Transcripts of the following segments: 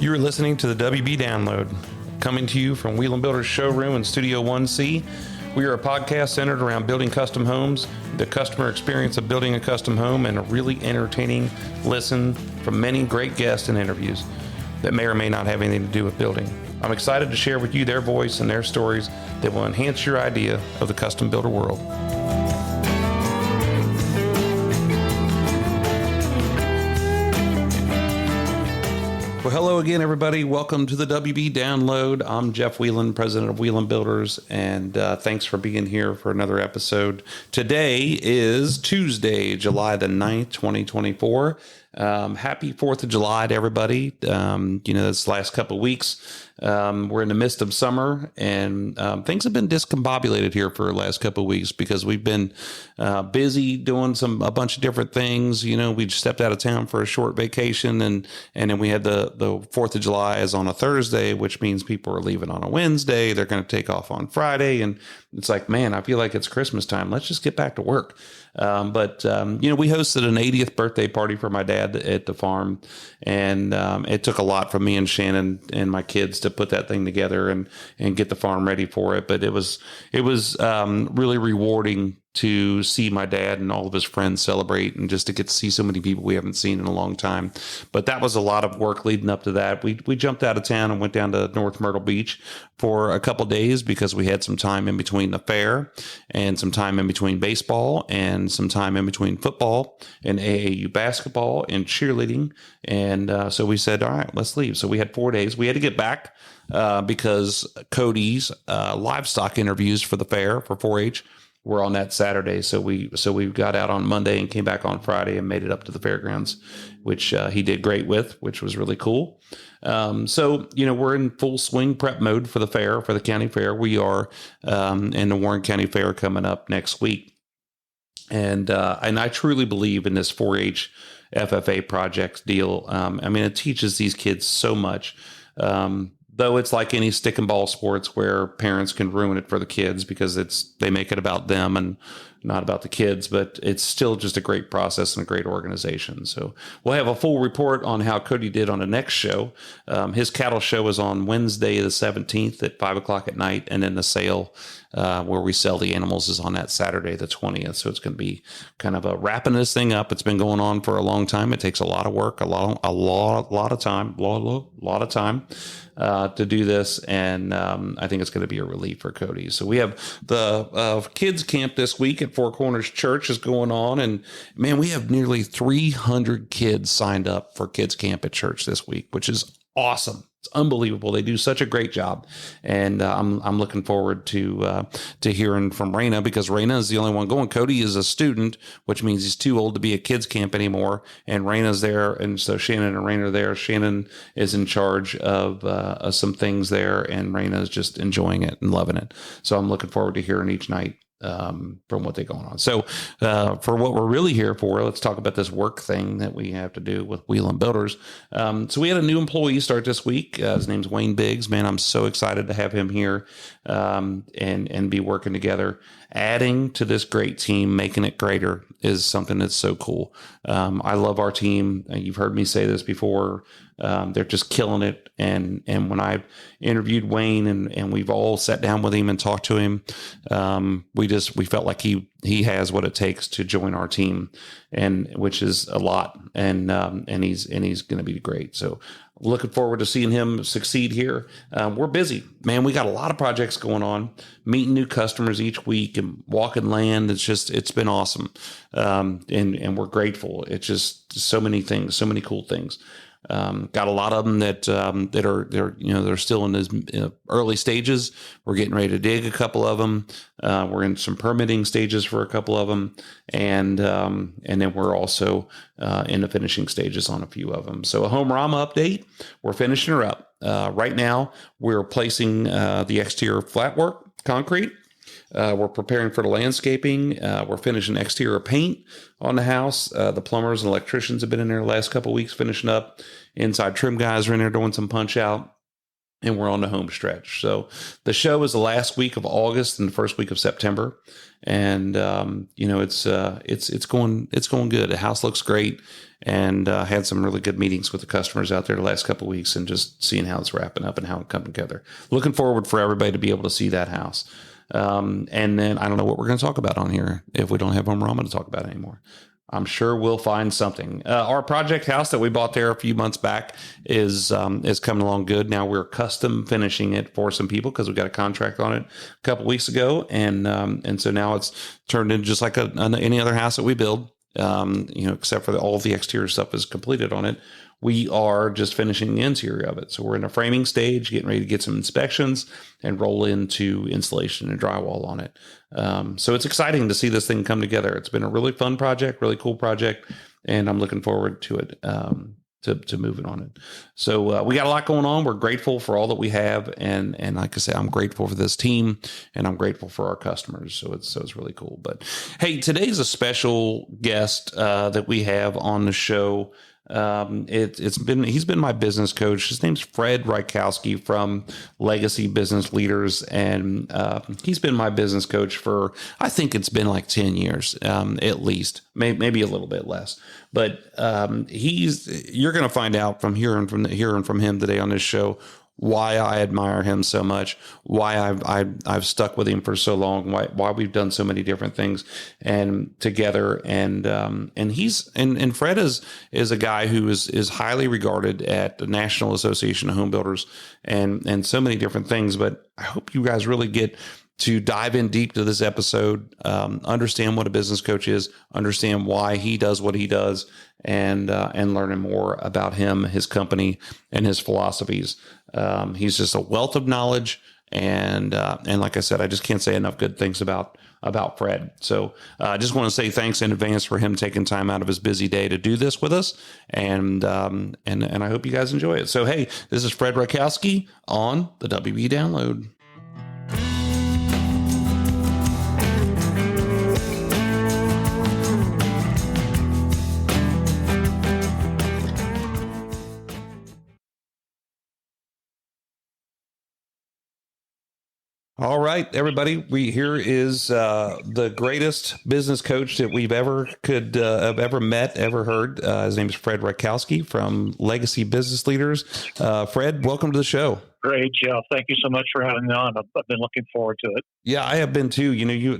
You are listening to the WB Download, coming to you from Wheel & Builder's showroom in Studio 1C. We are a podcast centered around building custom homes, the customer experience of building a custom home, and a really entertaining listen from many great guests and interviews that may or may not have anything to do with building. I'm excited to share with you their voice and their stories that will enhance your idea of the custom builder world. Well, hello again, everybody. Welcome to the WB Download. I'm Jeff Whelan, president of Wheel & Builders, and thanks for being here for another episode. Today is Tuesday, July the 9th, 2024. Happy 4th of July to everybody. This last couple of weeks, we're in the midst of summer, and things have been discombobulated here for the last couple of weeks because we've been busy doing a bunch of different things. You know, we stepped out of town for a short vacation, and then we had the 4th of July is on a Thursday, which means people are leaving on a Wednesday. They're going to take off on Friday, and it's like, man, I feel like it's Christmas time. Let's just get back to work. But we hosted an 80th birthday party for my dad at the farm, and it took a lot from me and Shannon and my kids to put that thing together and get the farm ready for it. But it was really rewarding to see my dad and all of his friends celebrate, and just to get to see so many people we haven't seen in a long time. But that was a lot of work leading up to that. We jumped out of town and went down to North Myrtle Beach for a couple days because we had some time in between the fair and some time in between baseball and some time in between football and AAU basketball and cheerleading. And so we said, all right, let's leave. So we had 4 days. We had to get back because Cody's livestock interviews for the fair for 4-H were on that Saturday. So we got out on Monday and came back on Friday and made it up to the fairgrounds, which he did great with, which was really cool. We're in full swing prep mode for the fair, for the county fair. We are in the Warren County Fair coming up next week. And I truly believe in this 4-H FFA project deal. It teaches these kids so much. Though it's like any stick and ball sports where parents can ruin it for the kids because they make it about them and not about the kids, but it's still just a great process and a great organization. So we'll have a full report on how Cody did on the next show. His cattle show is on Wednesday the 17th at 5:00 at night, and then the sale where we sell the animals is on that Saturday the 20th. So it's going to be kind of wrapping this thing up. It's been going on for a long time. It takes a lot of work, a lot of time to do this, and I think it's going to be a relief for Cody. So we have the kids camp this week at Four Corners Church is going on, and man, we have nearly 300 kids signed up for kids camp at church this week, which is awesome. It's unbelievable. They do such a great job, and I'm looking forward to hearing from Raina, because Raina is the only one going. Cody is a student, which means he's too old to be at kids camp anymore, and Raina's there, and so Shannon and Raina are there. Shannon is in charge of some things there, and Raina is just enjoying it and loving it. So I'm looking forward to hearing each night from what they're going on. So for what we're really here for, let's talk about this work thing that we have to do with Wheel & Builders. So we had a new employee start this week. His name's Wayne Biggs. Man, I'm so excited to have him here and be working together. Adding to this great team, making it greater, is something that's so cool. I love our team. You've heard me say this before. They're just killing it. And when I interviewed Wayne and we've all sat down with him and talked to him, we felt like he has what it takes to join our team, and which is a lot. And he's going to be great. So looking forward to seeing him succeed here. We're busy, man. We got a lot of projects going on, meeting new customers each week and walking land. It's been awesome. And we're grateful. It's just so many things, so many cool things. Got a lot of them that they're still in those early stages. We're getting ready to dig a couple of them. We're in some permitting stages for a couple of them, and then we're also in the finishing stages on a few of them. So a home Rama update. We're finishing her up right now. We're placing the exterior flat work concrete. We're preparing for the landscaping. We're finishing exterior paint on the house. The plumbers and electricians have been in there the last couple of weeks finishing up. Inside trim guys are in there doing some punch out. and we're on the home stretch. So the show is the last week of August and the first week of September, and it's going good. The house looks great, and had some really good meetings with the customers out there the last couple of weeks, and just seeing how it's wrapping up and how it come together. Looking forward for everybody to be able to see that house. And then I don't know what we're going to talk about on here if we don't have home ramen to talk about anymore. I'm sure we'll find something. Our project house that we bought there a few months back is coming along good. Now we're custom finishing it for some people because we got a contract on it a couple weeks ago, and so now it's turned into just like any other house that we build. Except for all of the exterior stuff is completed on it. We are just finishing the interior of it. So we're in a framing stage, getting ready to get some inspections and roll into installation and drywall on it. So it's exciting to see this thing come together. It's been a really fun project, really cool project, and I'm looking forward to it, to moving on it. So we got a lot going on. We're grateful for all that we have. And like I said, I'm grateful for this team, and I'm grateful for our customers. So it's really cool. But hey, today's a special guest that we have on the show. He's been my business coach. His name's Fred Reikowsky from Legacy Business Leaders, and he's been my business coach for, I think it's been like 10 years, at least, maybe a little bit less. But you're going to find out from hearing from him today on this show why I admire him so much, why I've stuck with him for so long, why we've done so many different things and together, and Fred is a guy who is highly regarded at the National Association of Home Builders and so many different things. But I hope you guys really get to dive in deep to this episode, understand what a business coach is, understand why he does what he does, and learning more about him, his company, and his philosophies. He's just a wealth of knowledge, and like I said, I just can't say enough good things about Fred. So I just want to say thanks in advance for him taking time out of his busy day to do this with us, and I hope you guys enjoy it. So hey, this is Fred Reikowsky on the WB Download. All right, everybody. Here is the greatest business coach that we've ever met, ever heard. His name is Fred Reikowsky from Legacy Business Leaders. Fred, welcome to the show. Great, Jeff. Thank you so much for having me on. I've been looking forward to it. Yeah, I have been too.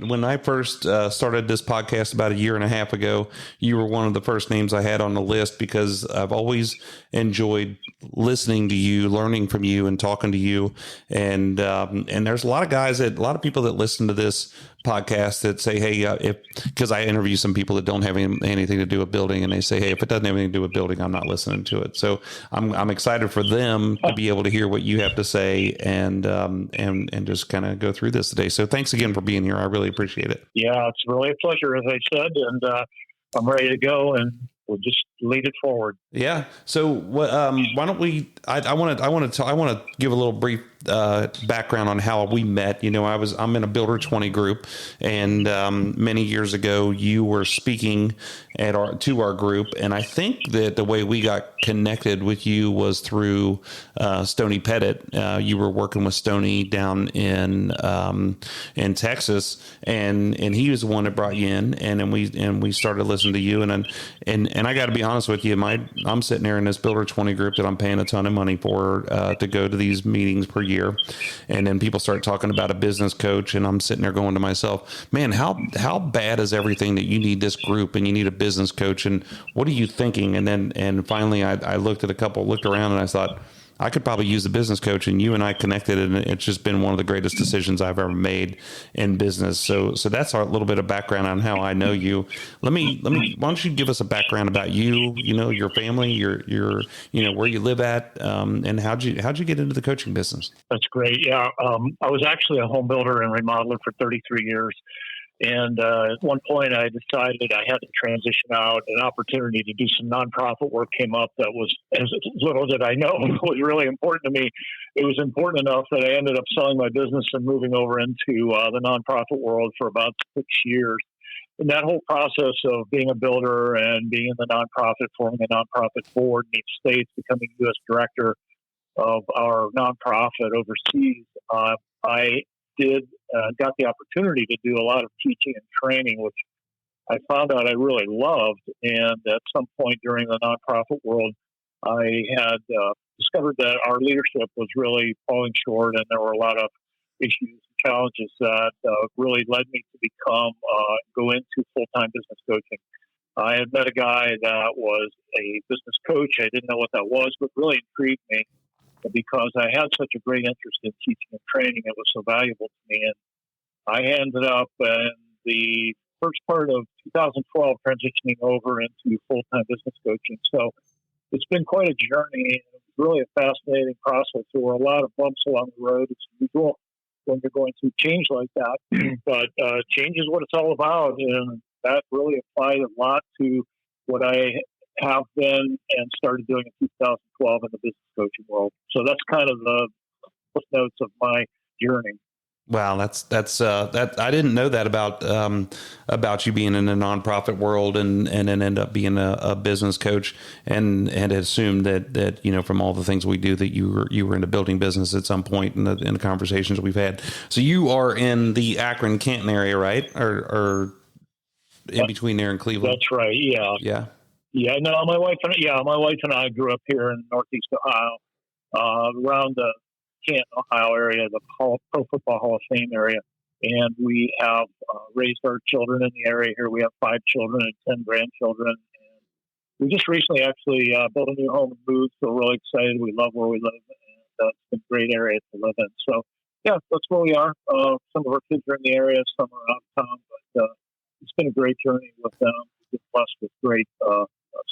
When I first started this podcast about a year and a half ago, you were one of the first names I had on the list because I've always enjoyed listening to you, learning from you, and talking to you. And there's a lot of people that listen to this podcast that say, hey, because I interview some people that don't have anything to do with building, and they say, hey, if it doesn't have anything to do with building, I'm not listening to it. So I'm excited for them to be able to hear what you have to say and just kind of go through this today. So thanks again for being here. I really appreciate it. Yeah, it's really a pleasure, as I said, and I'm ready to go, and we'll just lead it forward. Yeah. So why don't we? I want to give a little brief background on how we met. I'm in a Builder 20 group, and many years ago you were speaking to our group, and I think that the way we got connected with you was through Stoney Pettit. You were working with Stoney down in Texas, and he was the one that brought you in, and then we started listening to you, and I got to be honest with you, I'm sitting there in this Builder 20 group that I'm paying a ton of money for to go to these meetings per year. And then people start talking about a business coach, and I'm sitting there going to myself, man, how bad is everything that you need this group and you need a business coach, and what are you thinking? And finally I looked around, and I thought, I could probably use a business coach, and you and I connected, and it's just been one of the greatest decisions I've ever made in business. So that's a little bit of background on how I know you. Let me. Why don't you give us a background about you? Your family, your where you live at, and how'd you get into the coaching business? That's great. Yeah, I was actually a home builder and remodeler for 33 years. And at one point, I decided I had to transition out. An opportunity to do some nonprofit work came up that was, as little did I know, was really important to me. It was important enough that I ended up selling my business and moving over into the nonprofit world for about 6 years. And that whole process of being a builder and being in the nonprofit, forming a nonprofit board in each state, becoming U.S. director, of our nonprofit overseas, I did got the opportunity to do a lot of teaching and training, which I found out I really loved. And at some point during the nonprofit world, I had discovered that our leadership was really falling short, and there were a lot of issues and challenges that really led me to go into full-time business coaching. I had met a guy that was a business coach. I didn't know what that was, but really intrigued me because I had such a great interest in teaching and training. It was so valuable to me. And I ended up in the first part of 2012 transitioning over into full-time business coaching. So it's been quite a journey. It's really a fascinating process. There were a lot of bumps along the road. It's usual when you're going through change like that, but change is what it's all about. And that really applied a lot to what I have been and started doing in 2012 in the business coaching world. So that's kind of the notes of my journey. Wow, that I didn't know that about you being in the nonprofit world and then end up being a business coach and assumed that from all the things we do that you were into building business at some point in the conversations we've had. So you are in the Akron Canton area, right? Or in between there in Cleveland? That's right. Yeah. Yeah. Yeah. No, my wife and I grew up here in Northeast Ohio, around the Canton, Ohio area, the Pro Football Hall of Fame area. And we have raised our children in the area here. We have 5 children and 10 grandchildren. And we just recently actually built a new home and moved. So we're really excited. We love where we live. And it's a great area to live in. So, yeah, that's where we are. Some of our kids are in the area. Some are out of town. But it's been a great journey with them. We've been blessed with great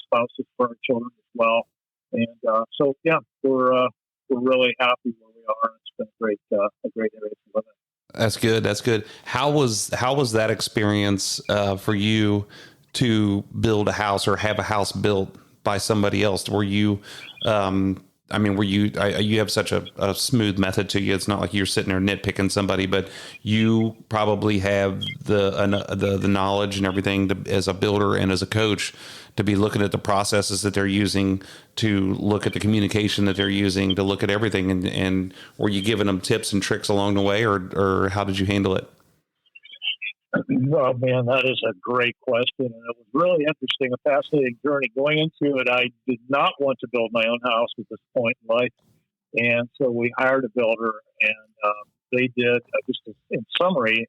spouses for our children as well. And so, yeah, we're really happy where we are. It's been a great area to live in. That's good. That's good. How was that experience for you to build a house or have a house built by somebody else? Were you, you have such a smooth method to you. It's not like you're sitting there nitpicking somebody, but you probably have the knowledge and everything as a builder and as a coach to be looking at the processes that they're using, to look at the communication that they're using, to look at everything. And were you giving them tips and tricks along the way, or how did you handle it? Oh, man, that is a great question. And it was really interesting, a fascinating journey. Going into it, I did not want to build my own house at this point in life. And so we hired a builder, and they did, just in summary,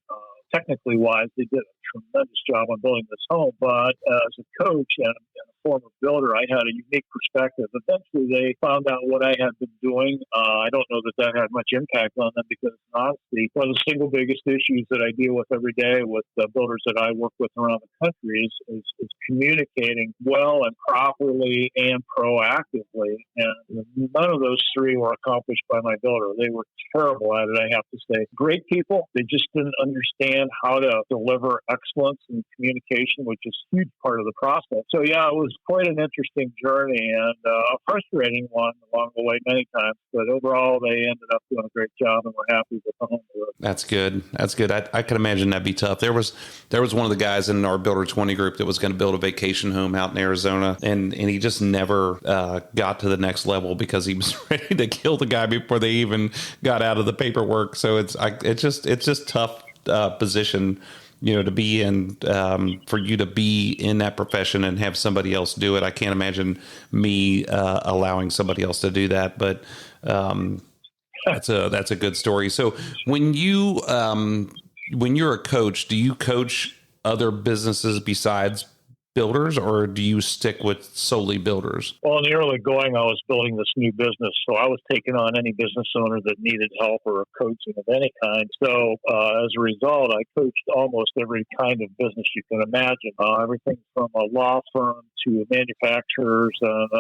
technically wise, they did a tremendous job on building this home. But as a coach and a former builder, I had a unique perspective. Eventually, they found out what I had been doing. I don't know that had much impact on them because, honestly, one of the single biggest issues that I deal with every day with the builders that I work with around the country is communicating well and properly and proactively. And none of those 3 were accomplished by my builder. They were terrible at it, I have to say. Great people. They just didn't understand how to deliver excellence in communication, which is a huge part of the process. So, yeah, it was quite an interesting journey and a frustrating one along the way many times. But overall, they ended up doing a great job, and we're happy with the home. That's good. That's good. I can imagine that'd be tough. There was one of the guys in our Builder 20 group that was going to build a vacation home out in Arizona, and he just never got to the next level because he was ready to kill the guy before they even got out of the paperwork. So it's just tough position, to be in, for you to be in that profession and have somebody else do it. I can't imagine me allowing somebody else to do that, but that's a good story. So when you're a coach, do you coach other businesses besides builders, or do you stick with solely builders? Well, in the early going, I was building this new business, so I was taking on any business owner that needed help or coaching of any kind. So as a result, I coached almost every kind of business you can imagine, everything from a law firm to manufacturers and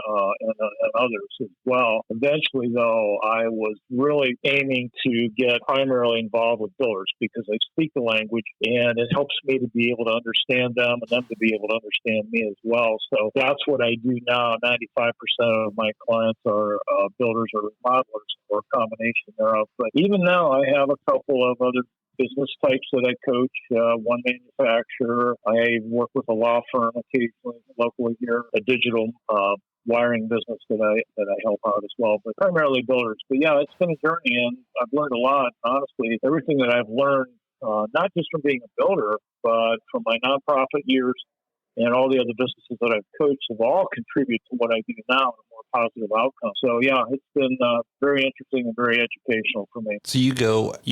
others as well. Eventually, though, I was really aiming to get primarily involved with builders because I speak the language, and it helps me to be able to understand them and them to be able to understand me as well. So that's what I do now. 95% of my clients are builders or remodelers, or a combination thereof. But even now, I have a couple of other business types that I coach. One manufacturer. I work with a law firm occasionally locally here, a digital wiring business that I help out as well, but primarily builders. But yeah, it's been a journey, and I've learned a lot. Honestly, everything that I've learned, not just from being a builder, but from my nonprofit years and all the other businesses that I've coached, have all contributed to what I do now, a more positive outcome. So yeah, it's been very interesting and very educational for me. So you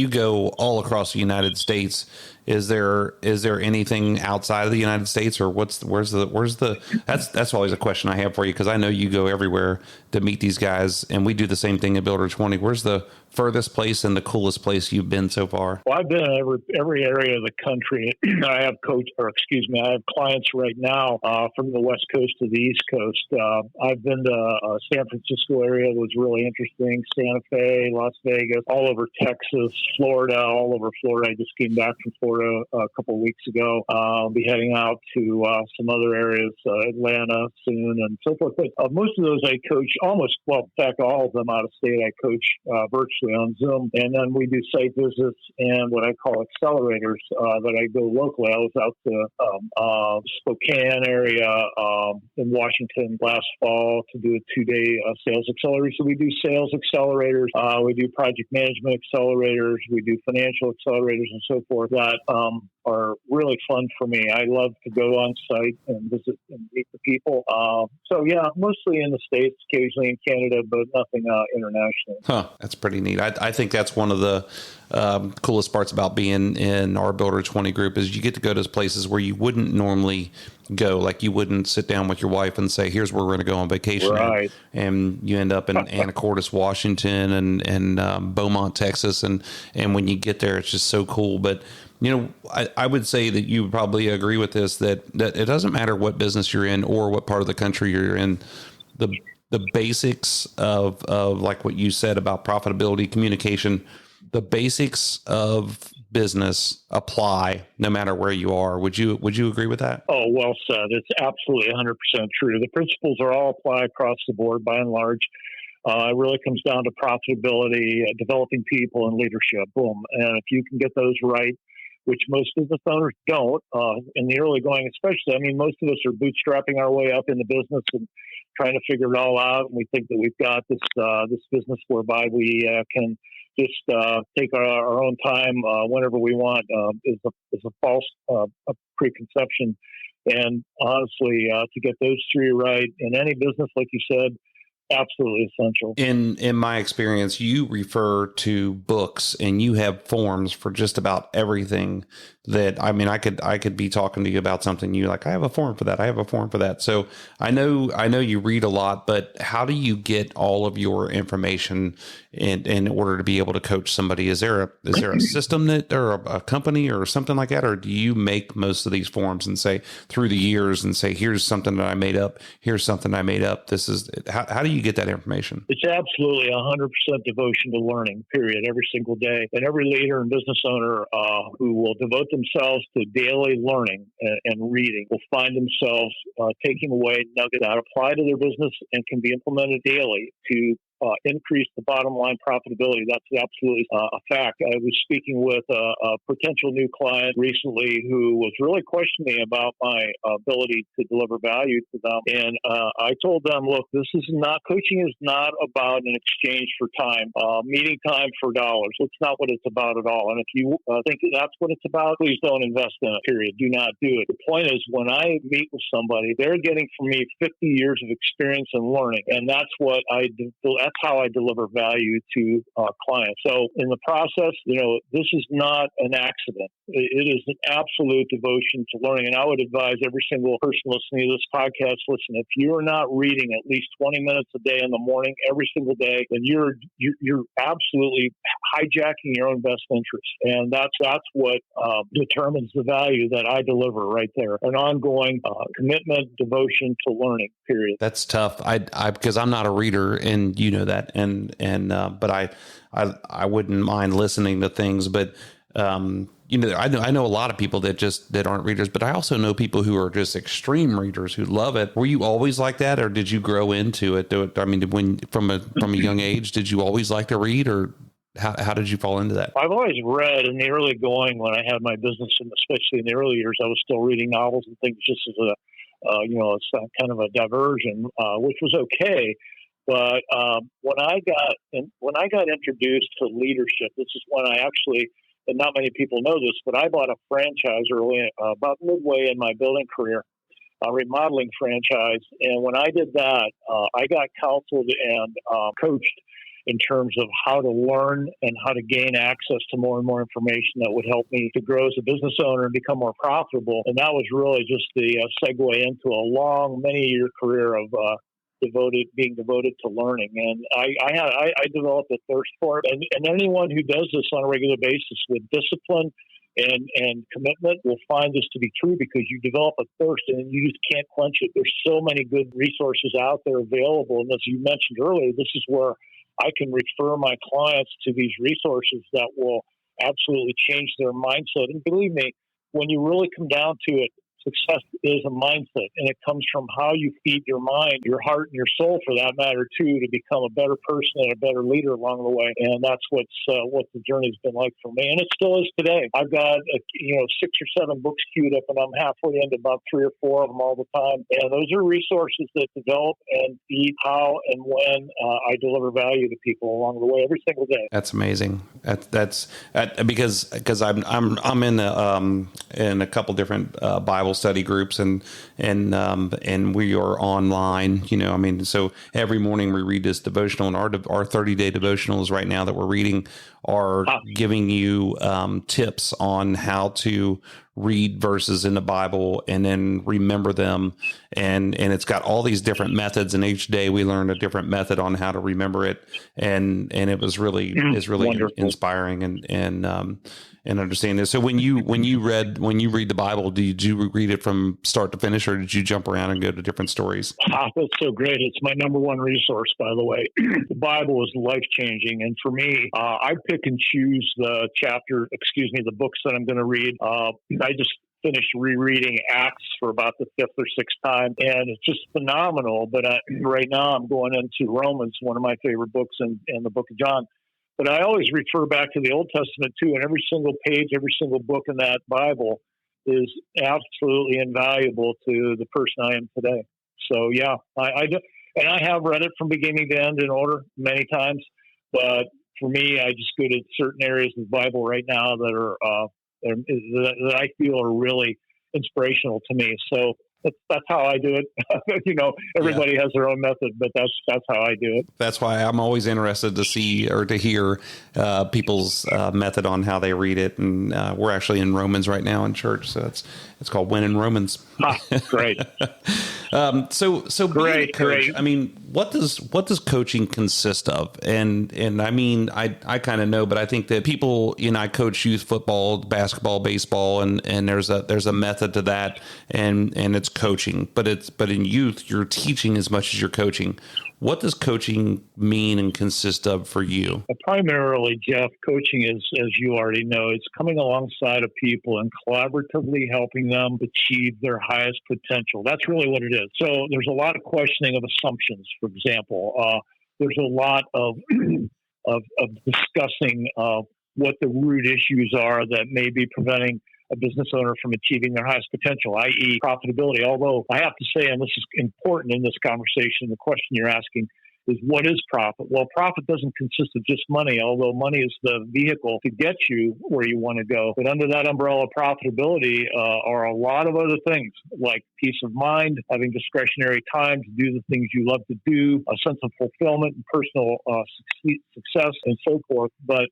go all across the United States. Is there anything outside of the United States, or where's the that's always a question I have for you, because I know you go everywhere to meet these guys, and we do the same thing at Builder 20. Where's the furthest place and the coolest place you've been so far? Well, I've been in every area of the country. I have I have clients right now from the West Coast to the East Coast. I've been to San Francisco area, was really interesting. Santa Fe, Las Vegas, all over Texas, Florida, all over Florida. I just came back from Florida a couple of weeks ago. I'll be heading out to some other areas, Atlanta soon, and so forth. But most of those I coach in fact, all of them out of state I coach virtually on Zoom. And then we do site visits and what I call accelerators that I go locally. I was out to Spokane area in Washington last fall to do a 2-day sales accelerator. So we do sales accelerators, we do project management accelerators, we do financial accelerators and so forth that are really fun for me. I love to go on site and visit and meet the people. So yeah, mostly in the States, occasionally in Canada, but nothing internationally. Huh, that's pretty neat. I think that's one of the coolest parts about being in our Builder 20 group is you get to go to places where you wouldn't normally go. Like you wouldn't sit down with your wife and say, here's where we're going to go on vacation. Right. And you end up in Anacortes, Washington and Beaumont, Texas. And when you get there, it's just so cool. But I would say that you would probably agree with this, that it doesn't matter what business you're in or what part of the country you're in. The basics of like what you said about profitability, communication, the basics of business apply no matter where you are. Would you agree with that? Oh, well said. It's absolutely 100% true. The principles are all applied across the board by and large. It really comes down to profitability, developing people, and leadership. Boom. And if you can get those right, which most business owners don't, in the early going especially. I mean, most of us are bootstrapping our way up in the business and trying to figure it all out. And we think that we've got this business whereby we can just take our own time whenever we want is a false preconception. And honestly, to get those three right in any business, like you said, absolutely essential. In my experience, you refer to books and you have forms for just about everything that, I mean, I could be talking to you about something. You like, I have a form for that. I have a form for that. So I know you read a lot, but how do you get all of your information in order to be able to coach somebody? Is there a system or a company or something like that? Or do you make most of these forms and say through the years and say, here's something that I made up. Here's something I made up. This is how do you get that information? It's absolutely 100% devotion to learning, period, every single day. And every leader and business owner who will devote themselves to daily learning and reading will find themselves taking away nuggets that apply to their business and can be implemented daily to increase the bottom line profitability. That's absolutely a fact. I was speaking with a potential new client recently who was really questioning about my ability to deliver value to them. And I told them, look, coaching is not about an exchange for time, meeting time for dollars. It's not what it's about at all. And if you think that's what it's about, please don't invest in it, period. Do not do it. The point is, when I meet with somebody, they're getting from me 50 years of experience and learning. And that's what that's how I deliver value to clients. So in the process, this is not an accident. It is an absolute devotion to learning. And I would advise every single person listening to this podcast, listen, if you are not reading at least 20 minutes a day in the morning, every single day, then you're absolutely hijacking your own best interest. And that's what determines the value that I deliver right there. An ongoing commitment, devotion to learning, period. That's tough. I because I'm not a reader, and you know that, but I wouldn't mind listening to things, but I know a lot of people that aren't readers, but I also know people who are just extreme readers who love it. Were you always like that, or did you grow into it? I mean, when from a young age, did you always like to read, or how did you fall into that? I've always read in the early going when I had my business, and especially in the early years, I was still reading novels and things just as It's kind of a diversion, which was okay. But when I got introduced to leadership, this is when I actually, and not many people know this, but I bought a franchise early, about midway in my building career, a remodeling franchise. And when I did that, I got counseled and coached in terms of how to learn and how to gain access to more and more information that would help me to grow as a business owner and become more profitable. And that was really just the segue into a long, many-year career of being devoted to learning. And I developed a thirst for it. And anyone who does this on a regular basis with discipline and commitment will find this to be true, because you develop a thirst and you just can't quench it. There's so many good resources out there available. And as you mentioned earlier, this is where I can refer my clients to these resources that will absolutely change their mindset. And believe me, when you really come down to it, success is a mindset, and it comes from how you feed your mind, your heart, and your soul, for that matter, too, to become a better person and a better leader along the way. And that's what the journey's been like for me, and it still is today. I've got 6 or 7 books queued up, and I'm halfway into about 3 or 4 of them all the time. And those are resources that develop and feed how and when I deliver value to people along the way every single day. That's amazing. That's because I'm in a couple different Bible study groups, and we are online, so every morning we read this devotional, and our 30-day devotionals right now that we're reading are giving you tips on how to read verses in the Bible and then remember them. And it's got all these different methods, and each day we learn a different method on how to remember it. And it was really, wonderful, inspiring and understanding this. So when you read the Bible, did you read it from start to finish, or did you jump around and go to different stories? That's so great. It's my number one resource, by the way. The Bible is life-changing. And for me, I pick and choose the books that I'm going to read. I just finished rereading Acts for about the 5th or 6th time, and it's just phenomenal. But right now I'm going into Romans, one of my favorite books, in the book of John. But I always refer back to the Old Testament, too, and every single page, every single book in that Bible is absolutely invaluable to the person I am today. So, yeah, I do, and I have read it from beginning to end in order many times. But for me, I just go to certain areas of the Bible right now that are that I feel are really inspirational to me. So that's how I do it. Everybody has their own method, but that's how I do it. That's why I'm always interested to see or to hear people's method on how they read it. And we're actually in Romans right now in church, so it's called When in Romans. Great. So great, coach. I mean, what does coaching consist of? And I mean, I kind of know, but I think that people, I coach youth football, basketball, baseball, and there's a method to that, and it's coaching, but in youth, you're teaching as much as you're coaching. What does coaching mean and consist of for you? Primarily, Jeff, coaching is, as you already know, it's coming alongside of people and collaboratively helping them achieve their highest potential. That's really what it is. So there's a lot of questioning of assumptions, for example. There's a lot of discussing what the root issues are that may be preventing a business owner from achieving their highest potential, i.e. profitability. Although I have to say, and this is important in this conversation, the question you're asking is, what is profit? Well, profit doesn't consist of just money, although money is the vehicle to get you where you want to go. But under that umbrella of profitability are a lot of other things, like peace of mind, having discretionary time to do the things you love to do, a sense of fulfillment and personal success, and so forth. But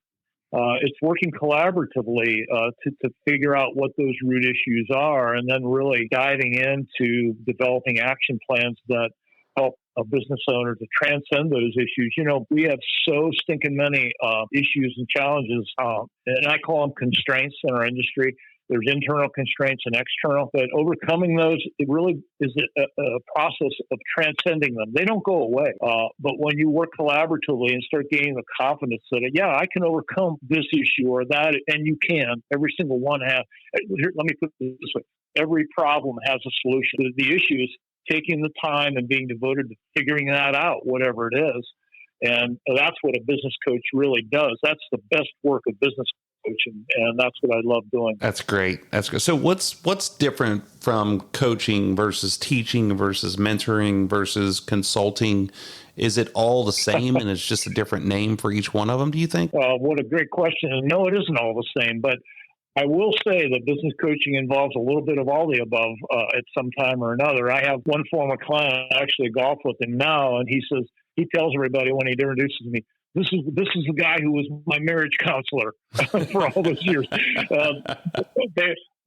it's working collaboratively to figure out what those root issues are, and then really diving into developing action plans that help a business owner to transcend those issues. We have so stinking many issues and challenges, and I call them constraints in our industry. There's internal constraints and external, but overcoming those, it really is a process of transcending them. They don't go away. But when you work collaboratively and start gaining the confidence that, I can overcome this issue or that, and you can. Every single one has. Let me put it this way. Every problem has a solution. The issue is taking the time and being devoted to figuring that out, whatever it is. And that's what a business coach really does. That's the best work a business coaching, and that's what I love doing. That's great. That's good. So what's different from coaching versus teaching versus mentoring versus consulting? Is it all the same and it's just a different name for each one of them, do you think? What a great question. And no, it isn't all the same, but I will say that business coaching involves a little bit of all the above at some time or another. I have one former client, I actually golf with him now, and he tells everybody when he introduces me, this is the guy who was my marriage counselor for all those years.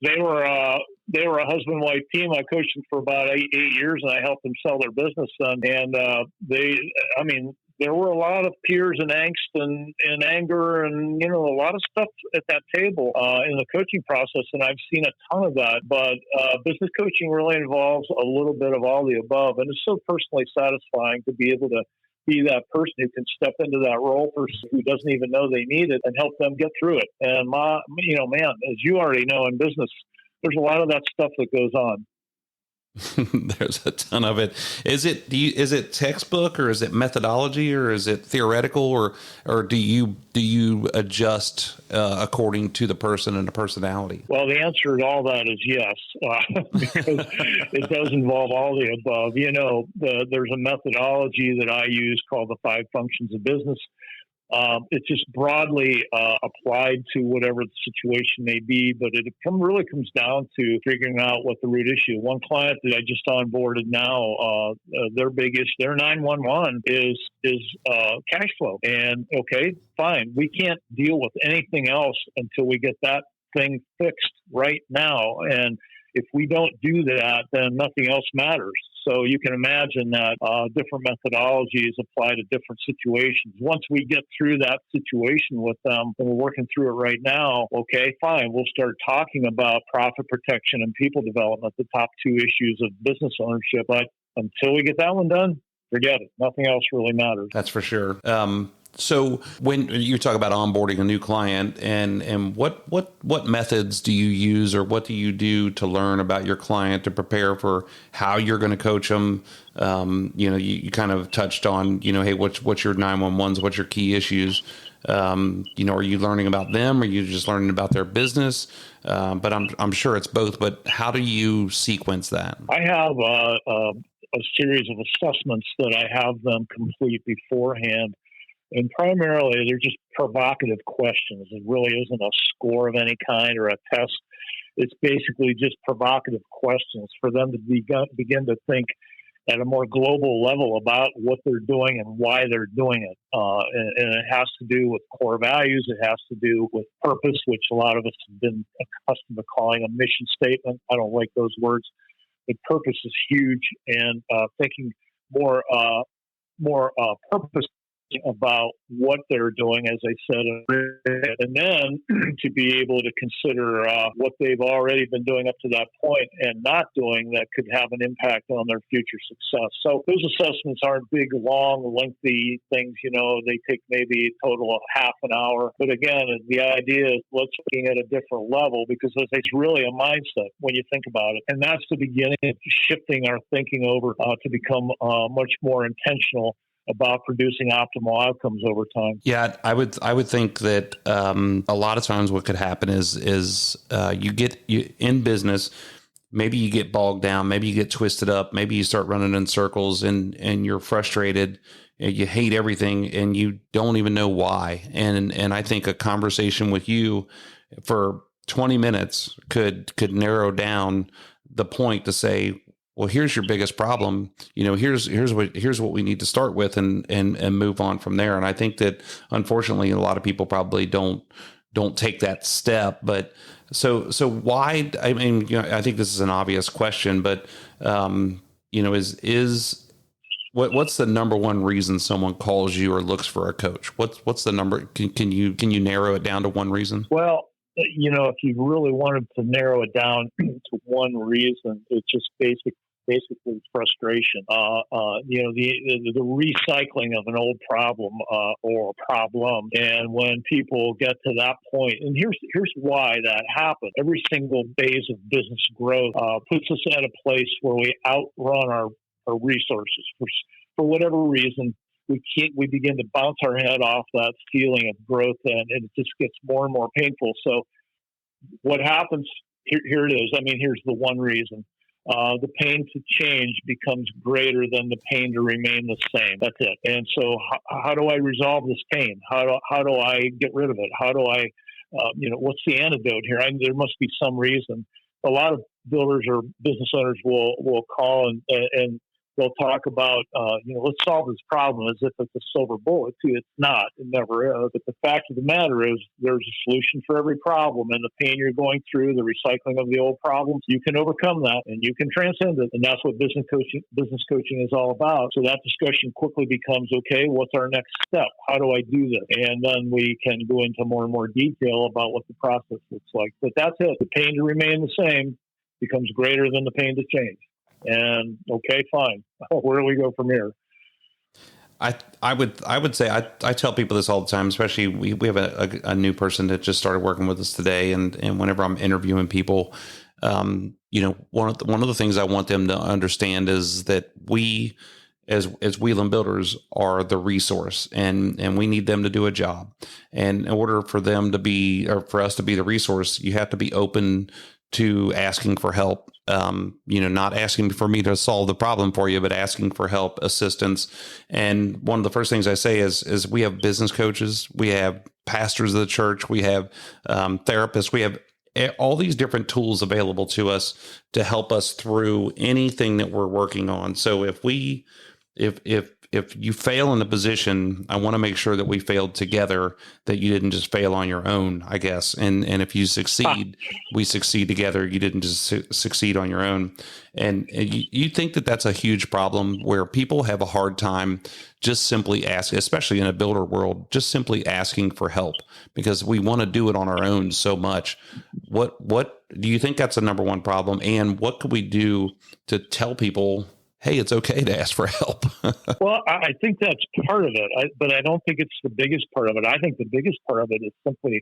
They were a husband-wife team. I coached them for about eight years, and I helped them sell their business. And there were a lot of tears and angst and anger and, a lot of stuff at that table in the coaching process. And I've seen a ton of that. But business coaching really involves a little bit of all the above. And it's so personally satisfying to be able to be that person who can step into that role, person who doesn't even know they need it, and help them get through it. And man, as you already know in business, there's a lot of that stuff that goes on. There's a ton of it. Is it textbook, or is it methodology, or is it theoretical, or do you adjust according to the person and the personality? Well, the answer to all that is yes, because it does involve all the above. There's a methodology that I use called the 5 functions of business. It's just broadly applied to whatever the situation may be, but it really comes down to figuring out what the root issue. One client that I just onboarded now, their big issue, their 911 is cash flow. And okay, fine, we can't deal with anything else until we get that thing fixed right now. And if we don't do that, then nothing else matters. So you can imagine that different methodologies apply to different situations. Once we get through that situation with them, and we're working through it right now, okay, fine, we'll start talking about profit protection and people development, the top 2 issues of business ownership. But until we get that one done, forget it. Nothing else really matters. That's for sure. So when you talk about onboarding a new client, and what methods do you use, or what do you do to learn about your client to prepare for how you're going to coach them? You kind of touched on, hey, what's your 911s? What's your key issues? Are you learning about them? Or are you just learning about their business? But I'm sure it's both. But how do you sequence that? I have a series of assessments that I have them complete beforehand. And primarily, they're just provocative questions. It really isn't a score of any kind or a test. It's basically just provocative questions for them to begin to think at a more global level about what they're doing and why they're doing it. And it has to do with core values. It has to do with purpose, which a lot of us have been accustomed to calling a mission statement. I don't like those words. But purpose is huge, and thinking more purpose about what they're doing, as I said, and then to be able to consider what they've already been doing up to that point and not doing that could have an impact on their future success. So those assessments aren't big, long, lengthy things. They take maybe a total of half an hour. But again, the idea is let's looking at a different level, because it's really a mindset when you think about it. And that's the beginning of shifting our thinking over to become much more intentional about producing optimal outcomes over time. Yeah, I would think that a lot of times what could happen is you in business, maybe you get bogged down, maybe you get twisted up, maybe you start running in circles, and you're frustrated, you hate everything, and you don't even know why. And I think a conversation with you for 20 minutes could narrow down the point to say, well, here's your biggest problem. Here's what we need to start with, and move on from there. And I think that unfortunately, a lot of people probably don't take that step. But so why? I mean, I think this is an obvious question, but is what's the number one reason someone calls you or looks for a coach? What's the number? Can you narrow it down to one reason? Well, if you really wanted to narrow it down to one reason, it's just basically frustration. The recycling of an old problem or a problem. And when people get to that point, and here's why that happens. Every single phase of business growth puts us at a place where we outrun our resources for whatever reason. we begin to bounce our head off that ceiling of growth, and it just gets more and more painful. So what happens here it is. I mean, here's the one reason. The pain to change becomes greater than the pain to remain the same. That's it. And so how do I resolve this pain? How do I get rid of it? How do I, what's the antidote here? There must be some reason. A lot of builders or business owners will call and they'll talk about, let's solve this problem as if it's a silver bullet. See, it's not. It never is. But the fact of the matter is there's a solution for every problem. And the pain you're going through, the recycling of the old problems, you can overcome that and you can transcend it. And that's what business coaching is all about. So that discussion quickly becomes, okay, what's our next step? How do I do this? And then we can go into more and more detail about what the process looks like. But that's it. The pain to remain the same becomes greater than the pain to change. And okay, fine. Where do we go from here? I would say I tell people this all the time, especially we have a new person that just started working with us today, and whenever I'm interviewing people, one of the things I want them to understand is that we as Wheeling Builders are the resource, and we need them to do a job. And in order for them to be, or for us to be the resource, you have to be open to asking for help. Not asking for me to solve the problem for you, but asking for help, assistance. And one of the first things I say is we have business coaches, we have pastors of the church, we have therapists, we have all these different tools available to us to help us through anything that we're working on. So if you fail in a position, I want to make sure that we failed together, that you didn't just fail on your own, I guess. And if you succeed, we succeed together. You didn't just succeed on your own. And you think that that's a huge problem where people have a hard time just simply asking, especially in a builder world, just simply asking for help because we want to do it on our own so much. What do you think that's the number one problem? And what could we do to tell people, hey, it's okay to ask for help? Well, I think that's part of it, but I don't think it's the biggest part of it. I think the biggest part of it is simply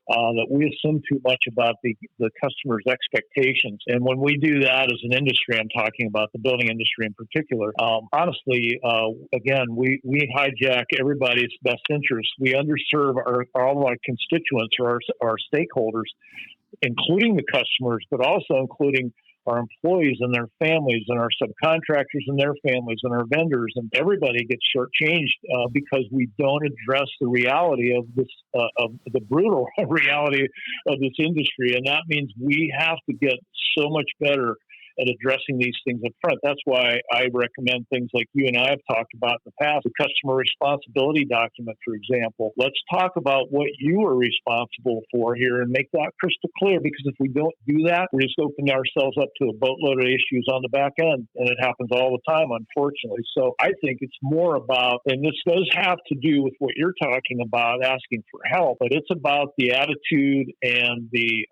that we assume too much about the customer's expectations. And when we do that as an industry, I'm talking about the building industry in particular, honestly, again, we hijack everybody's best interests. We underserve all of our constituents or our stakeholders, including the customers, but also including our employees and their families and our subcontractors and their families and our vendors, and everybody gets shortchanged because we don't address the reality of this, of the brutal reality of this industry. And that means we have to get so much better at addressing these things up front. That's why I recommend things like you and I have talked about in the past, the customer responsibility document, for example. Let's talk about what you are responsible for here and make that crystal clear, because if we don't do that, we're just opening ourselves up to a boatload of issues on the back end. And it happens all the time, unfortunately. So I think it's more about, and this does have to do with what you're talking about, asking for help, but it's about the attitude and the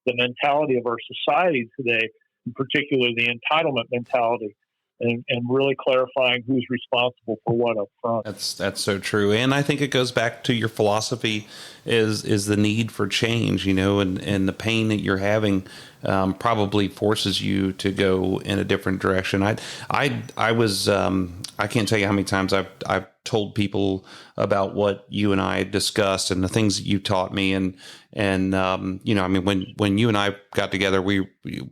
mentality of our society today, in particular the entitlement mentality, and really clarifying who's responsible for what up front. That's so true. And I think it goes back to your philosophy is the need for change, and the pain that you're having probably forces you to go in a different direction. I was I can't tell you how many times I've told people about what you and I discussed and the things that you taught me. And when you and I got together,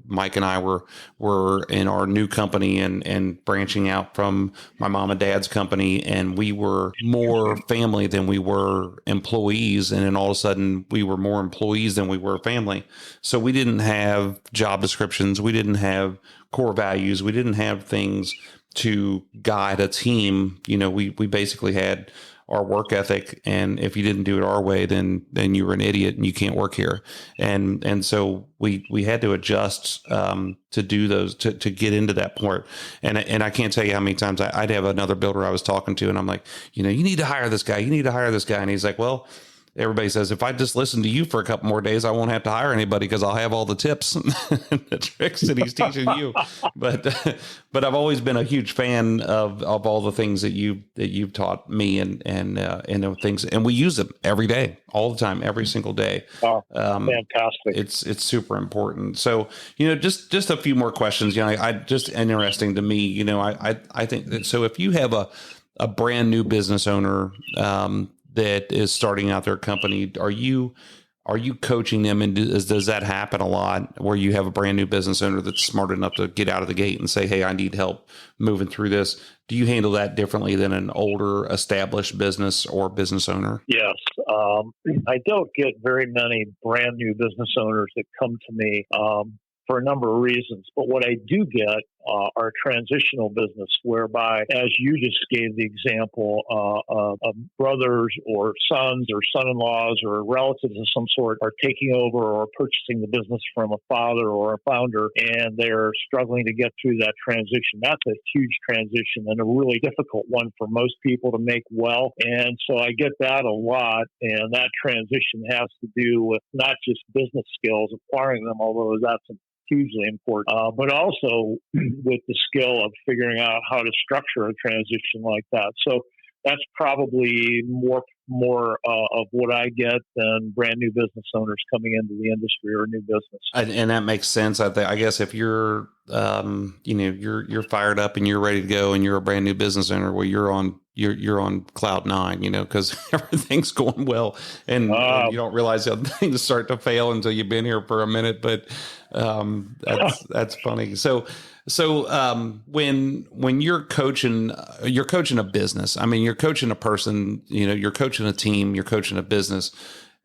Mike and I were in our new company and branching out from my mom and dad's company. And we were more family than we were employees. And then all of a sudden we were more employees than we were family. So we didn't have job descriptions. We didn't have core values. We didn't have things to guide a team. We basically had our work ethic, and if you didn't do it our way, then you were an idiot and you can't work here. And so we had to adjust to do those to get into that point. And I can't tell you how many times I'd have another builder I was talking to, and I'm like, you need to hire this guy. You need to hire this guy. And he's like, well, everybody says, if I just listen to you for a couple more days, I won't have to hire anybody because I'll have all the tips and the tricks that he's teaching you. But I've always been a huge fan of all the things that you've taught me and things, and we use them every day, all the time, every single day. Oh, fantastic! It's super important. So just a few more questions. I just interesting to me. I think that, so if you have a brand new business owner that is starting out their company, are you coaching them, and does that happen a lot where you have a brand new business owner that's smart enough to get out of the gate and say, hey, I need help moving through this? Do you handle that differently than an older established business or business owner? Yes. I don't get very many brand new business owners that come to me for a number of reasons. But what I do get are transitional business, whereby, as you just gave the example, of brothers or sons or son-in-laws or relatives of some sort are taking over or purchasing the business from a father or a founder, and they're struggling to get through that transition. That's a huge transition and a really difficult one for most people to make well. And so I get that a lot, and that transition has to do with not just business skills, acquiring them, although that's hugely important, but also with the skill of figuring out how to structure a transition like that. So that's probably more of what I get than brand new business owners coming into the industry or new business. And that makes sense. I guess if you're, you're fired up and you're ready to go and you're a brand new business owner, well, you're on cloud nine, because everything's going well, and you don't realize how things start to fail until you've been here for a minute. But that's funny. So when you're coaching a business, I mean, you're coaching a person, you're coaching a team, you're coaching a business.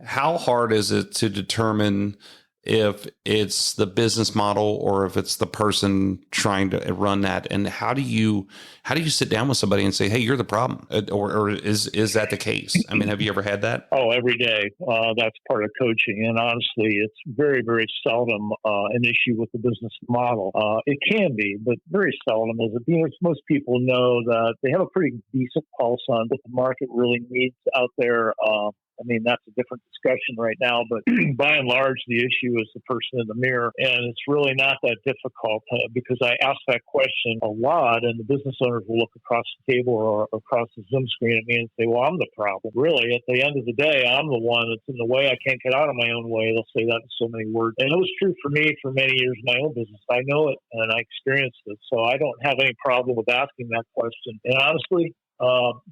How hard is it to determine if it's the business model or if it's the person trying to run that? And how do you sit down with somebody and say, hey, you're the problem? Or is that the case? I mean, have you ever had that? Oh, every day. That's part of coaching. And honestly, it's very, very seldom an issue with the business model. It can be, but very seldom is it. Because most people know that they have a pretty decent pulse on what the market really needs out there. I mean, that's a different discussion right now, but by and large, the issue is the person in the mirror. And it's really not that difficult because I ask that question a lot, and the business owners will look across the table or across the Zoom screen at me and say, well, I'm the problem. Really, at the end of the day, I'm the one that's in the way. I can't get out of my own way. They'll say that in so many words. And it was true for me for many years in my own business. I know it and I experienced it. So I don't have any problem with asking that question. And honestly,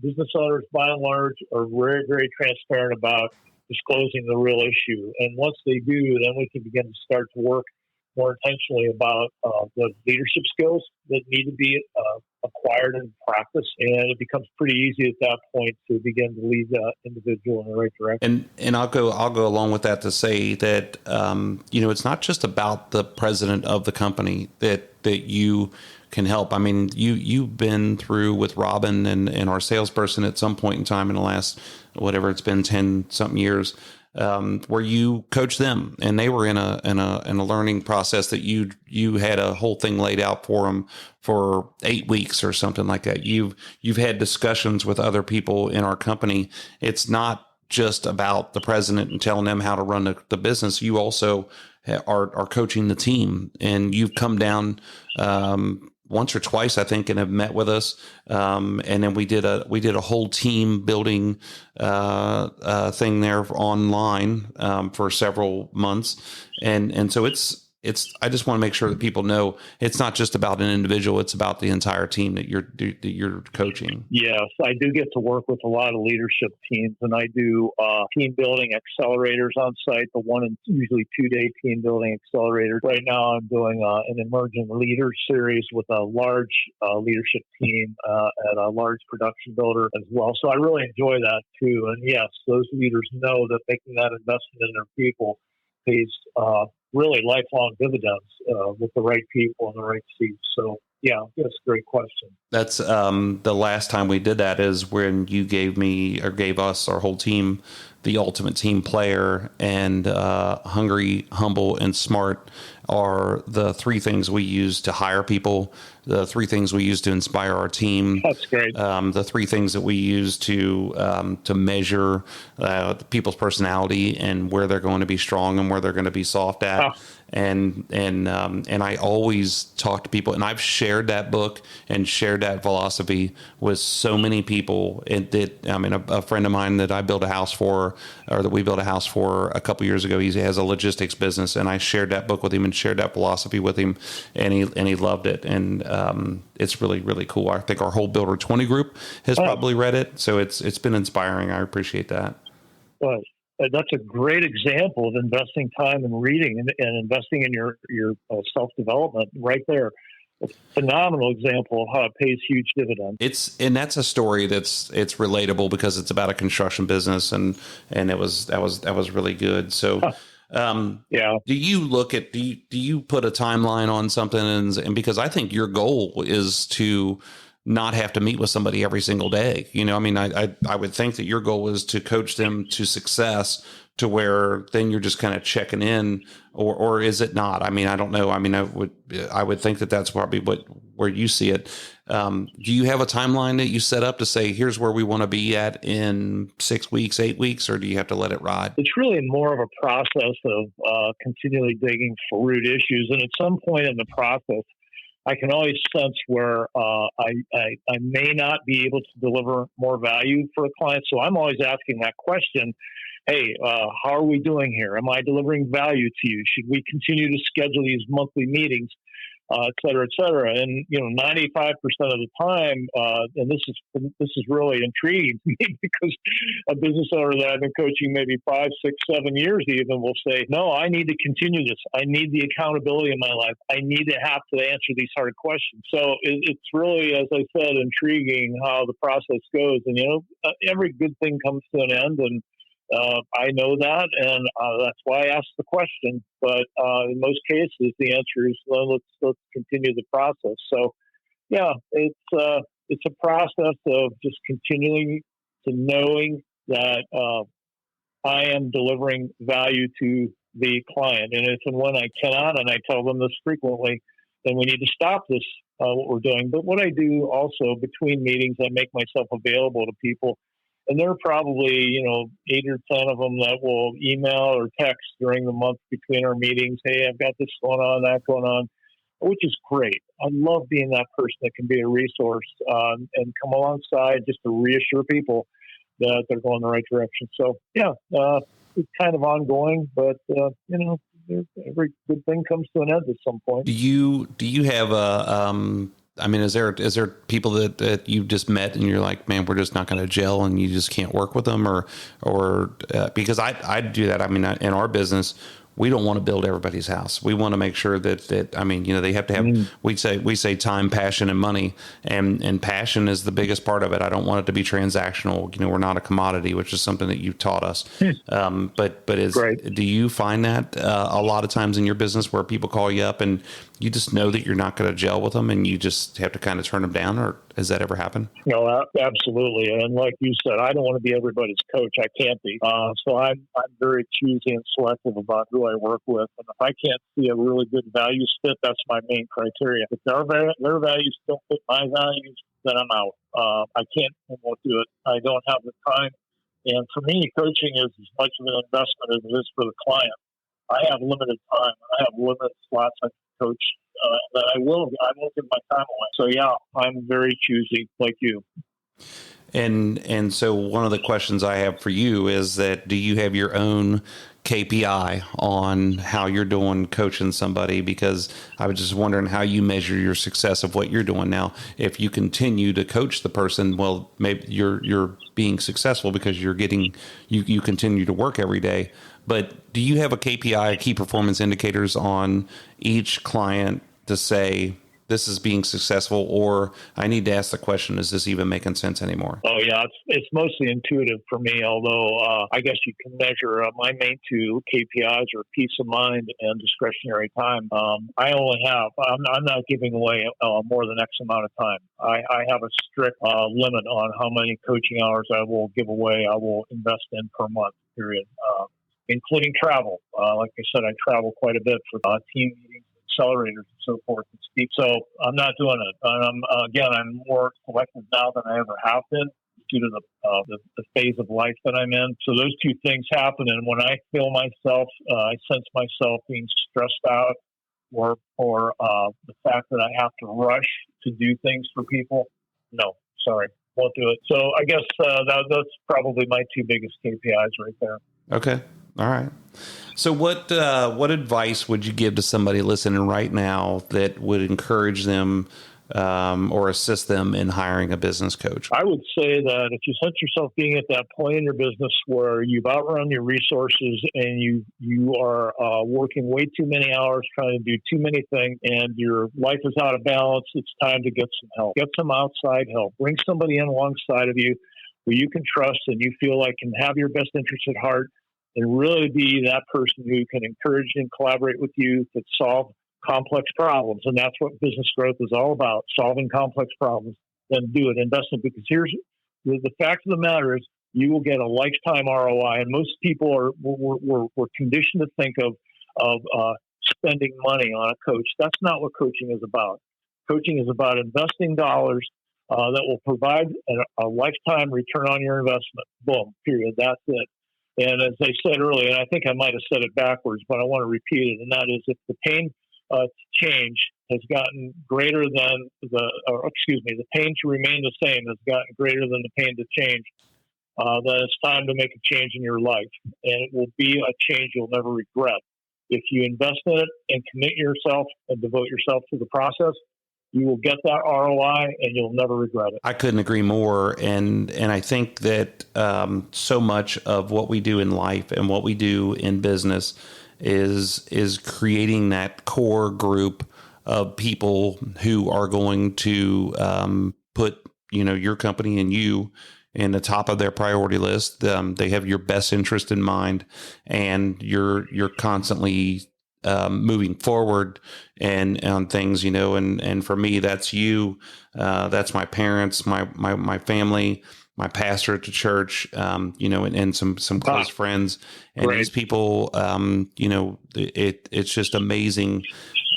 business owners, by and large, are very, very transparent about disclosing the real issue. And once they do, then we can begin to start to work more intentionally about the leadership skills that need to be acquired and practiced. And it becomes pretty easy at that point to begin to lead the individual in the right direction. And I'll go along with that to say that it's not just about the president of the company that you can help. I mean, you've been through with Robin and our salesperson at some point in time in the last, whatever it's been, 10 something years, where you coach them, and they were in a learning process that you had a whole thing laid out for them for 8 weeks or something like that. You've had discussions with other people in our company. It's not just about the president and telling them how to run the business. You also are coaching the team, and you've come down once or twice, I think, and have met with us. And then we did a whole team building thing there online for several months, and so it's. I just want to make sure that people know it's not just about an individual; it's about the entire team that you're coaching. Yes, I do get to work with a lot of leadership teams, and I do team building accelerators on site. The one and usually 2-day team building accelerator. Right now, I'm doing an emerging leader series with a large leadership team at a large production builder as well. So I really enjoy that too. And yes, those leaders know that making that investment in their people pays really lifelong dividends with the right people in the right seats. So yeah, that's a great question. That's the last time we did that is when you gave us, our whole team, the ultimate team player, and hungry, humble, and smart are the 3 things we use to hire people, the 3 things we use to inspire our team. That's great. The 3 things that we use to measure people's personality and where they're going to be strong and where they're going to be soft at. Huh. And I always talk to people, and I've shared that book and shared that philosophy with so many people. A friend of mine that I built a house for for, or that we built a house for a couple years ago. He has a logistics business, and I shared that book with him and shared that philosophy with him, and he loved it. And it's really, really cool. I think our whole Builder 20 group has probably read it, so it's been inspiring. I appreciate that. Well, that's a great example of investing time in reading and investing in your self-development right there. A phenomenal example of how it pays huge dividends. And that's a story it's relatable because it's about a construction business, and that was really good. So, yeah. do you put a timeline on something, and because I think your goal is to not have to meet with somebody every single day. I mean, I would think that your goal is to coach them to success, to where then you're just kind of checking in, or is it not? I mean, I don't know. I mean, I would think that that's probably where you see it. Do you have a timeline that you set up to say, here's where we want to be at in 6 weeks, 8 weeks, or do you have to let it ride? It's really more of a process of continually digging for root issues. And at some point in the process, I can always sense where I may not be able to deliver more value for a client. So I'm always asking that question. Hey, how are we doing here? Am I delivering value to you? Should we continue to schedule these monthly meetings, et cetera, et cetera? And 95% of the time, and this is really intriguing to me because a business owner that I've been coaching maybe 5, 6, 7 years even will say, "No, I need to continue this. I need the accountability in my life. I need to have to answer these hard questions." So it's really, as I said, intriguing how the process goes. And every good thing comes to an end, and I know that, and that's why I asked the question. But in most cases, the answer is, well, let's continue the process. So, yeah, it's a process of just continuing to knowing that I am delivering value to the client. And if and when I cannot, and I tell them this frequently, then we need to stop this, what we're doing. But what I do also between meetings, I make myself available to people. And there are probably, 8 or 10 of them that will email or text during the month between our meetings. Hey, I've got this going on, that going on, which is great. I love being that person that can be a resource and come alongside just to reassure people that they're going the right direction. So, yeah, it's kind of ongoing, but, every good thing comes to an end at some point. Do you have I mean, is there people that you've just met and you're like, man, we're just not going to gel, and you just can't work with them, or because I do that. I mean, in our business, we don't want to build everybody's house. We want to make sure that I mean, they have to have, we say time, passion, and money, and passion is the biggest part of it. I don't want it to be transactional. We're not a commodity, which is something that you've taught us. Do you find that a lot of times in your business where people call you up and you just know that you're not going to gel with them and you just have to kind of turn them down, or has that ever happened? No, absolutely. And like you said, I don't want to be everybody's coach. I can't be. So I'm very choosy and selective about who I work with. And if I can't see a really good values fit, that's my main criteria. If their values don't fit my values, then I'm out. I can't and won't do it. I don't have the time. And for me, coaching is as much of an investment as it is for the client. I have limited time. I have limited slots I can coach. That I won't give my time away. So yeah, I'm very choosy like you. And so one of the questions I have for you is that, do you have your own KPI on how you're doing coaching somebody? Because I was just wondering how you measure your success of what you're doing now. If you continue to coach the person, well, maybe you're being successful because you're getting, you continue to work every day. But do you have a KPI, key performance indicators on each client to say, this is being successful, or I need to ask the question, is this even making sense anymore? Oh, yeah. It's mostly intuitive for me, although I guess you can measure my main two KPIs are peace of mind and discretionary time. I only have, I'm not giving away more than X amount of time. I have a strict limit on how many coaching hours I will give away, I will invest in per month, period, including travel. Like I said, I travel quite a bit for team meetings, accelerators, and so forth, and speak. So I'm not doing it. I'm more selective now than I ever have been due to the phase of life that I'm in. So those two things happen, and when I feel myself, I sense myself being stressed out, or the fact that I have to rush to do things for people, no, sorry, won't do it. So I guess that's probably my two biggest KPIs right there. Okay. All right. So what advice would you give to somebody listening right now that would encourage them or assist them in hiring a business coach? I would say that if you sense yourself being at that point in your business where you've outrun your resources and you are working way too many hours trying to do too many things and your life is out of balance, it's time to get some help. Get some outside help. Bring somebody in alongside of you who you can trust and you feel like can have your best interests at heart and really be that person who can encourage and collaborate with you to solve complex problems. And that's what business growth is all about, solving complex problems. Then do it, invest in it. Because here's the fact of the matter is you will get a lifetime ROI. And most people we're conditioned to think of spending money on a coach. That's not what coaching is about. Coaching is about investing dollars that will provide a lifetime return on your investment. Boom, period. That's it. And as I said earlier, and I think I might have said it backwards, but I want to repeat it, and that is if the pain to change has gotten greater than the pain to remain the same has gotten greater than the pain to change, then it's time to make a change in your life. And it will be a change you'll never regret. If you invest in it and commit yourself and devote yourself to the process, you will get that ROI and you'll never regret it. I couldn't agree more. And I think that so much of what we do in life and what we do in business is creating that core group of people who are going to put, your company and you in the top of their priority list. They have your best interest in mind, and you're constantly moving forward and on things, and for me, that's you, that's my parents, my family, my pastor at the church, and some close friends, and right. these people, it's just amazing,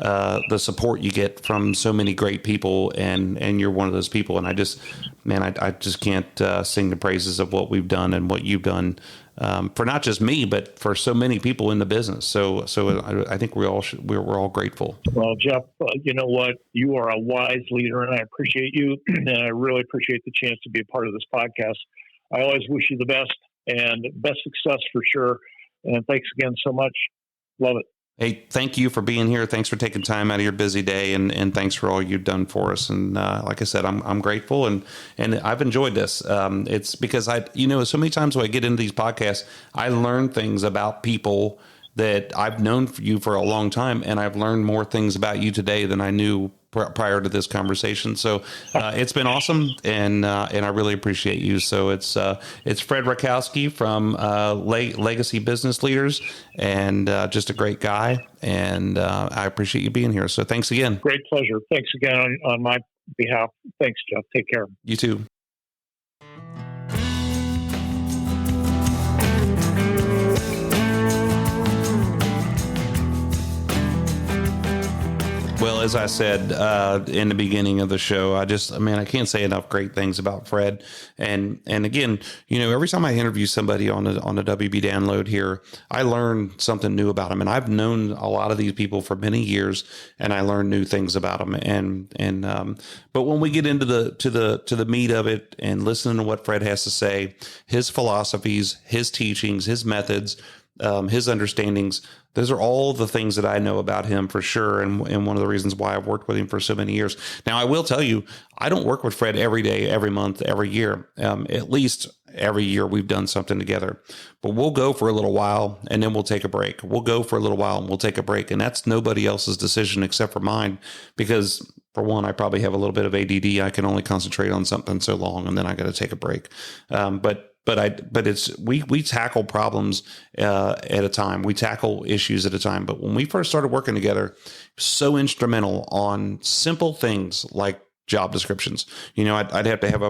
the support you get from so many great people, and you're one of those people. And I just can't sing the praises of what we've done and what you've done, for not just me, but for so many people in the business. So I think we're all grateful. Well, Jeff, you know what? You are a wise leader, and I appreciate you, and I really appreciate the chance to be a part of this podcast. I always wish you the best and best success for sure. And thanks again so much. Love it. Hey, thank you for being here. Thanks for taking time out of your busy day, and thanks for all you've done for us. And like I said, I'm grateful, and I've enjoyed this. It's because so many times when I get into these podcasts, I learn things about people that I've known you for a long time, and I've learned more things about you today than I knew prior to this conversation. So it's been awesome, and I really appreciate you. So it's Fred Reikowsky from Legacy Business Leaders, and just a great guy, and I appreciate you being here. So thanks again. Great pleasure. Thanks again on my behalf. Thanks, Jeff. Take care. You too. Well, as I said in the beginning of the show, I can't say enough great things about Fred. And again, every time I interview somebody on the WB Download here, I learn something new about them. And I've known a lot of these people for many years, and I learn new things about them. But when we get into the meat of it and listening to what Fred has to say, his philosophies, his teachings, his methods, his understandings, those are all the things that I know about him for sure. And one of the reasons why I've worked with him for so many years. Now, I will tell you, I don't work with Fred every day, every month, every year. At least every year we've done something together, but we'll go for a little while and then we'll take a break. We'll go for a little while and we'll take a break. And that's nobody else's decision except for mine, because for one, I probably have a little bit of ADD. I can only concentrate on something so long, and then I got to take a break. But we tackle problems at a time. We tackle issues at a time. But when we first started working together, so instrumental on simple things like job descriptions. I'd have to have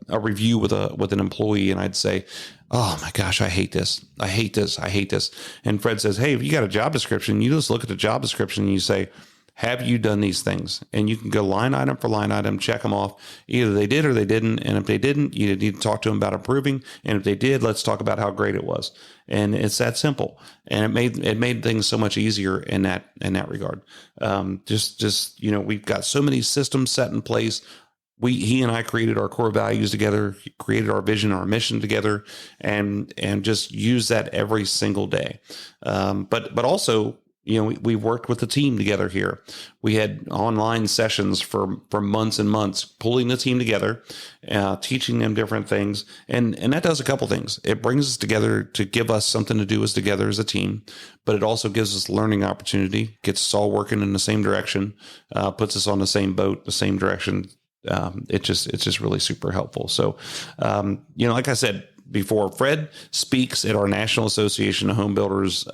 a review with an employee, and I'd say, "Oh my gosh, I hate this. I hate this. I hate this." And Fred says, "Hey, if you got a job description, you just look at the job description and you say, have you done these things?" And you can go line item for line item, check them off. Either they did or they didn't. And if they didn't, you need to talk to them about improving. And if they did, let's talk about how great it was. And it's that simple. And it made things so much easier in that regard. We've got so many systems set in place. he and I created our core values together, created our vision, our mission together, and just use that every single day. But also, we worked with the team together here. We had online sessions for months and months, pulling the team together, teaching them different things. And that does a couple things. It brings us together to give us something to do as together as a team, but it also gives us learning opportunity, gets us all working in the same direction, puts us on the same boat, the same direction. It's just really super helpful. So, like I said before, Fred speaks at our National Association of Home Builders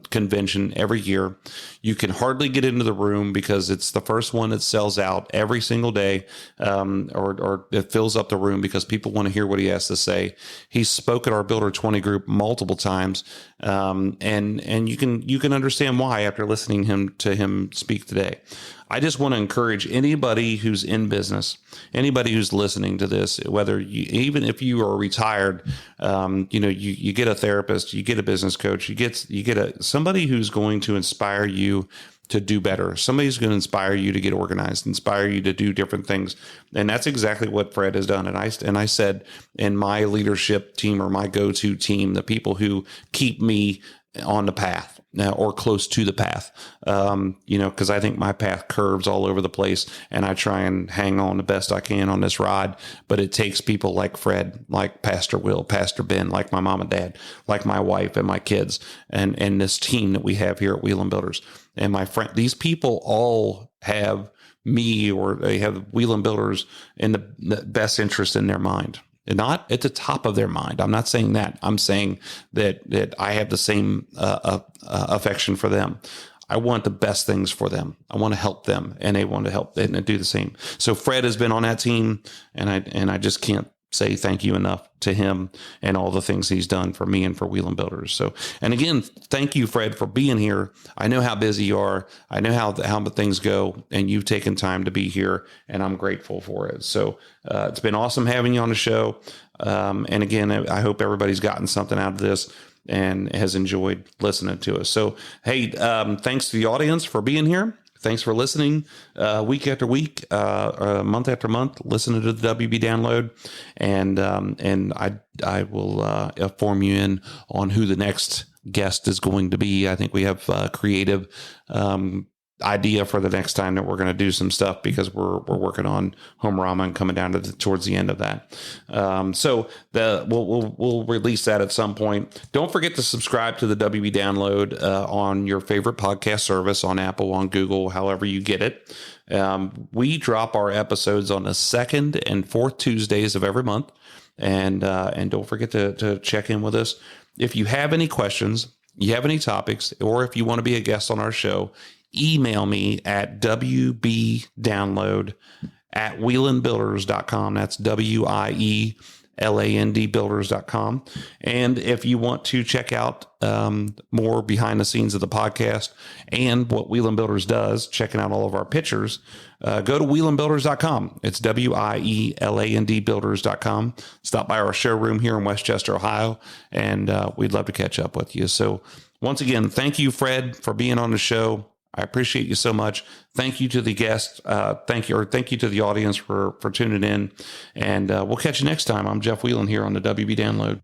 convention every year. You can hardly get into the room because it's the first one that sells out every single day, or it fills up the room because people want to hear what he has to say. He spoke at our Builder 20 group multiple times, and you can understand why after listening to him speak today. I just want to encourage anybody who's in business, anybody who's listening to this, whether even if you are retired, you get a therapist, you get a business coach, you get somebody who's going to inspire you to do better. Somebody's going to inspire you to get organized, inspire you to do different things. And that's exactly what Fred has done. And I said in my leadership team, or my go-to team, the people who keep me on the path or close to the path, because I think my path curves all over the place, and I try and hang on the best I can on this ride. But it takes people like Fred, like Pastor Will, Pastor Ben, like my mom and dad, like my wife and my kids, and this team that we have here at Wheeling Builders. And my friend, these people all have me, or they have Wheeling Builders in the best interest in their mind. And not at the top of their mind. I'm not saying that. I'm saying that I have the same affection for them. I want the best things for them. I want to help them, and they want to help and do the same. So Fred has been on that team, and I just can't say thank you enough to him and all the things he's done for me and for Wheeling Builders. So, and again, thank you, Fred, for being here. I know how busy you are. I know how the things go, and you've taken time to be here, and I'm grateful for it. So it's been awesome having you on the show. And again, I hope everybody's gotten something out of this and has enjoyed listening to us. So, hey, thanks to the audience for being here. Thanks for listening week after week, month after month, listening to the WB Download. And I will inform you in on who the next guest is going to be. I think we have a creative idea for the next time that we're going to do some stuff, because we're working on Home Rama and coming down to towards the end of that. So we'll release that at some point. Don't forget to subscribe to the WB Download on your favorite podcast service, on Apple, on Google, however you get it. We drop our episodes on the second and fourth Tuesdays of every month, and don't forget to check in with us. If you have any questions, you have any topics, or if you want to be a guest on our show, email me at wbdownload@wheelandbuilders.com. That's WIELAND builders.com. And if you want to check out more behind the scenes of the podcast and what Wheeling Builders does, checking out all of our pictures, go to wheelandbuilders.com. It's WIELAND builders.com. Stop by our showroom here in Westchester, Ohio, and we'd love to catch up with you. So once again, thank you, Fred, for being on the show. I appreciate you so much. Thank you to the guest. Thank you to the audience for tuning in. And we'll catch you next time. I'm Jeff Wheelan here on the WB Download.